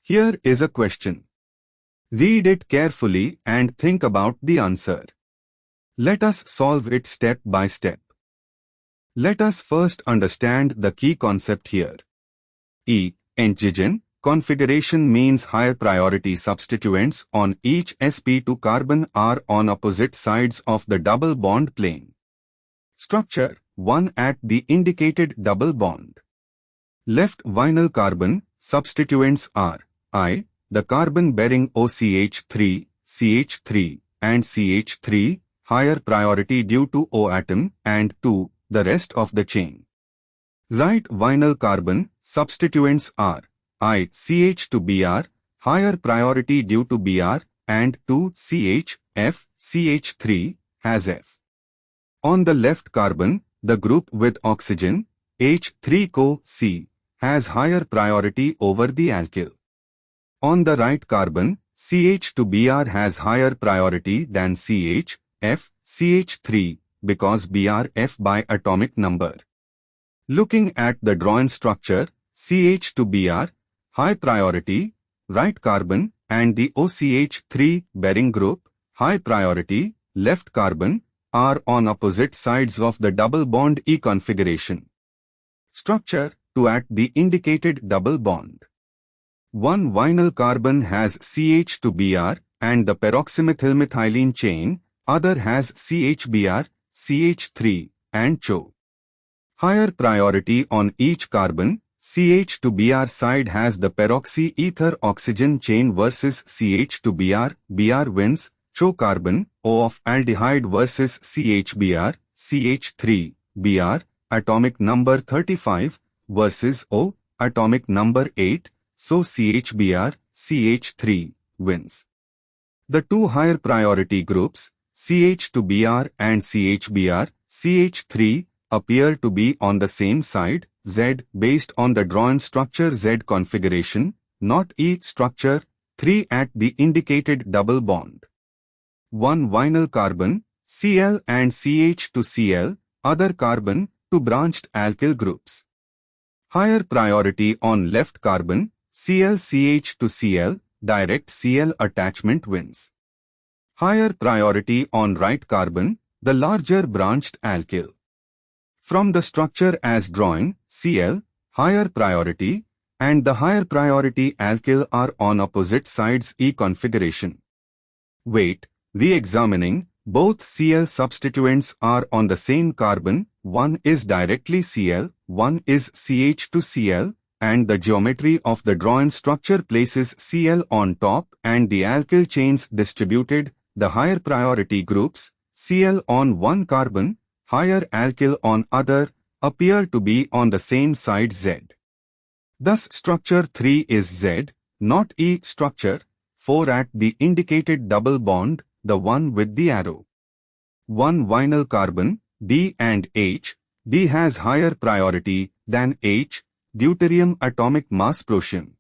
Here is a question. Read it carefully and think about the answer. Let us solve it step by step. Let us first understand the key concept here. Antigen configuration means higher priority substituents on each sp2 carbon are on opposite sides of the double bond plane. Structure: 1 at the indicated double bond. Left vinyl carbon substituents are I, the carbon bearing OCH3, CH3, and CH3, higher priority due to O atom, and 2, the rest of the chain. Right vinyl carbon substituents are I, CH2Br, higher priority due to Br, and 2, CH, F, CH3, has F. On the left carbon, the group with oxygen, H3Co-C, has higher priority over the alkyl. On the right carbon, CH2Br has higher priority than CH, F, CH3 because Br F by atomic number. Looking at the drawn structure, CH2Br, high priority, right carbon, and the OCH3 bearing group, high priority, left carbon, are on opposite sides of the double bond E configuration. Structure: 2 at the indicated double bond. One vinyl carbon has CH2Br and the peroxymethylmethylene chain, other has CHBr, CH3, and CHO. Higher priority on each carbon, CH2Br side has the peroxy ether oxygen chain versus CH2Br, Br wins, CHO carbon, O of aldehyde versus CHBr, CH3, Br, atomic number 35, versus O, atomic number 8, so CHBr, CH3, wins. The two higher priority groups, CH2Br and CHBr, CH3, appear to be on the same side, Z, based on the drawn structure Z configuration, not E structure, 3 at the indicated double bond. One vinyl carbon, Cl and CH to Cl, other carbon, two branched alkyl groups. Higher priority on left carbon, ClCH to Cl, direct Cl attachment wins. Higher priority on right carbon, the larger branched alkyl. From the structure as drawn, Cl, higher priority, and the higher priority alkyl are on opposite sides E configuration. Wait, re-examining, both Cl substituents are on the same carbon, one is directly Cl, one is CH to Cl, and the geometry of the drawn structure places Cl on top and the alkyl chains distributed, the higher priority groups, Cl on one carbon, higher alkyl on other, appear to be on the same side Z. Thus structure 3 is Z, not E structure, 4 at the indicated double bond, the one with the arrow. One vinyl carbon, D and H, D has higher priority than H, deuterium atomic mass protium.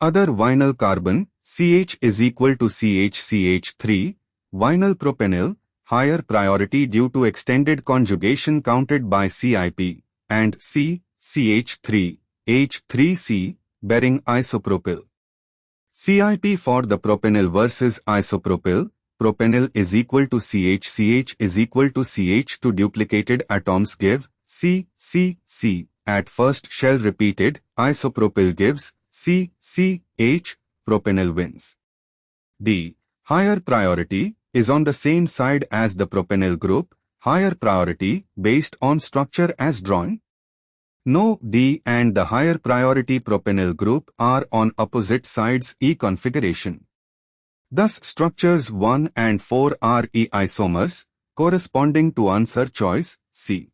Other vinyl carbon, CH is equal to CH-CH3, vinyl propenyl, higher priority due to extended conjugation counted by CIP, and C, CH3, H3C, bearing isopropyl. CIP for the propenyl versus isopropyl, propenyl is equal to CH, CH is equal to CH, two duplicated atoms give C, C, C, at first shell repeated, isopropyl gives C, C, H, propenyl wins. D, higher priority, is on the same side as the propenyl group, higher priority, based on structure as drawn. No, D and the higher priority propenyl group are on opposite sides E configuration. Thus structures 1 and 4 are E isomers, corresponding to answer choice, C.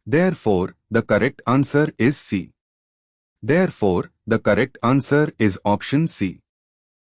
Therefore, the correct answer is C. Therefore, the correct answer is option C.